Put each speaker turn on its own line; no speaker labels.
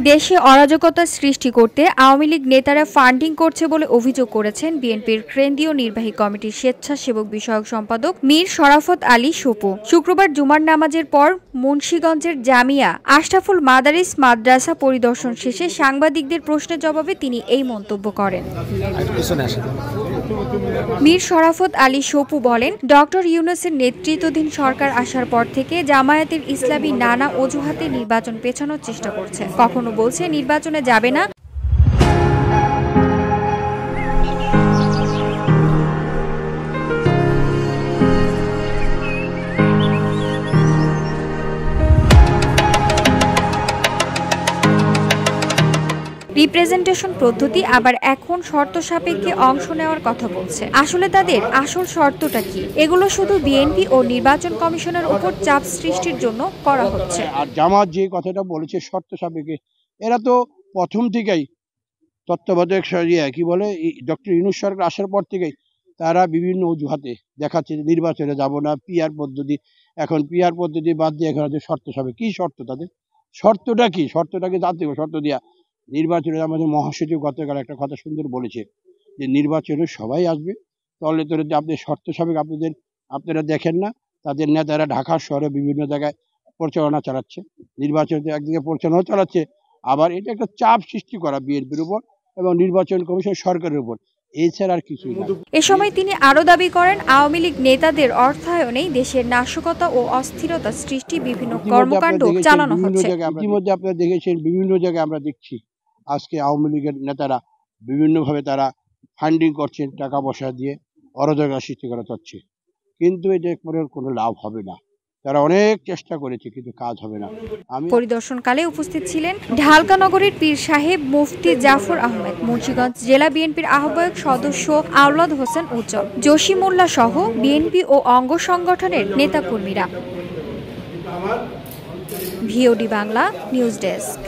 দেশে অরাজকতা সৃষ্টি করতে আওয়ামী লীগ নেতারা ফান্ডিং করছে বলে অভিযোগ করেছেন বিএনপির কেন্দ্রীয় নির্বাহী কমিটির স্বেচ্ছাসেবক বিষয়ক সম্পাদক মীর শরাফত আলী সপু। শুক্রবার জুমার নামাজের পর মুন্সিগঞ্জের জামিয়া আশরাফুল মাদারিস মাদ্রাসা পরিদর্শন শেষে সাংবাদিকদের প্রশ্নের জবাবে তিনি এই মন্তব্য করেন। মীর শরাফত আলী সপু বলেন, ডক্টর ইউনূসের নেতৃত্বাধীন সরকার আসার পর থেকে জামায়াতের ইসলামী নানা অজুহাতে নির্বাচন পেছানোর চেষ্টা করছে। কখনো বলছে নির্বাচনে যাবে না, রিপ্রেজেন্টেশন পদ্ধতি, আবার এখন শর্ত সাপেক্ষে অংশ নেওয়ার কথা বলছে। আসলে তাদের আসল শর্তটা কি? এগুলো শুধু বিএনপি ও নির্বাচন কমিশনের উপর চাপ সৃষ্টির জন্য করা হচ্ছে।
আর জামাত যে কথাটা বলেছে শর্ত সাপেক্ষে, এরা তো প্রথম থেকেই তত্ত্বাবধায়ক কি বলে ডক্টর ইউনূস সরকার আসার পর থেকেই তারা বিভিন্ন অজুহাতে দেখাচ্ছে নির্বাচনে যাব না, পিআর পদ্ধতি। এখন পিআর পদ্ধতি বাদ দিয়ে এখন শর্ত সাপেক্ষে। কি শর্ত তাদের? শর্তটা কি? শর্তটাকে জানতে হবে। শর্ত দেওয়া নির্বাচনে আমাদের মহাসচিব গতকাল একটা কথা সুন্দর বলেছে যে নির্বাচনে সবাই আসবে, তাহলে তো আপনি শর্ত সাপেক্ষে আপনারা দেখেন না তাদের নেতারা ঢাকা শহরে বিভিন্ন জায়গায় প্রচারণা চালাচ্ছে, নির্বাচনে একদিকে প্রচারণা চালাচ্ছে, আবার এটা একটা চাপ সৃষ্টি করা বিএনপির উপর এবং নির্বাচন কমিশন সরকারের উপর, এছাড়া আর কিছুই না।
এ সময় তিনি আরো দাবি করেন, আওয়ামী লীগ নেতাদের অর্থায়নেই দেশের নাশকতা ও অস্থিরতা সৃষ্টি বিভিন্ন কর্মকাণ্ড চালানো হচ্ছে।
ইতিমধ্যে আপনারা দেখেছেন বিভিন্ন জায়গায় আমরা দেখছি আজকে আওয়ামী লীগের নেতারা বিভিন্নভাবে তারা ফান্ডিং করছেন, টাকা পয়সা দিয়ে অরাজকতা সৃষ্টি করা হচ্ছে, কিন্তু এটা করে কোনো লাভ হবে না। তারা অনেক চেষ্টা করেছে কিন্তু কাজ হবে না।
পরিদর্শনকালে উপস্থিত ছিলেন ঢালকা নগরীর পীর সাহেব মুফতি জাফর আহমেদ, মুন্সিগঞ্জ জেলা বিএনপির আহ্বায়ক সদস্য আওলাদ হোসেন উজ্জ্বল, জসিমুল্লাহ সহ বিএনপি ও অঙ্গ সংগঠনের নেতাকর্মীরা। VOD Bangla news desk.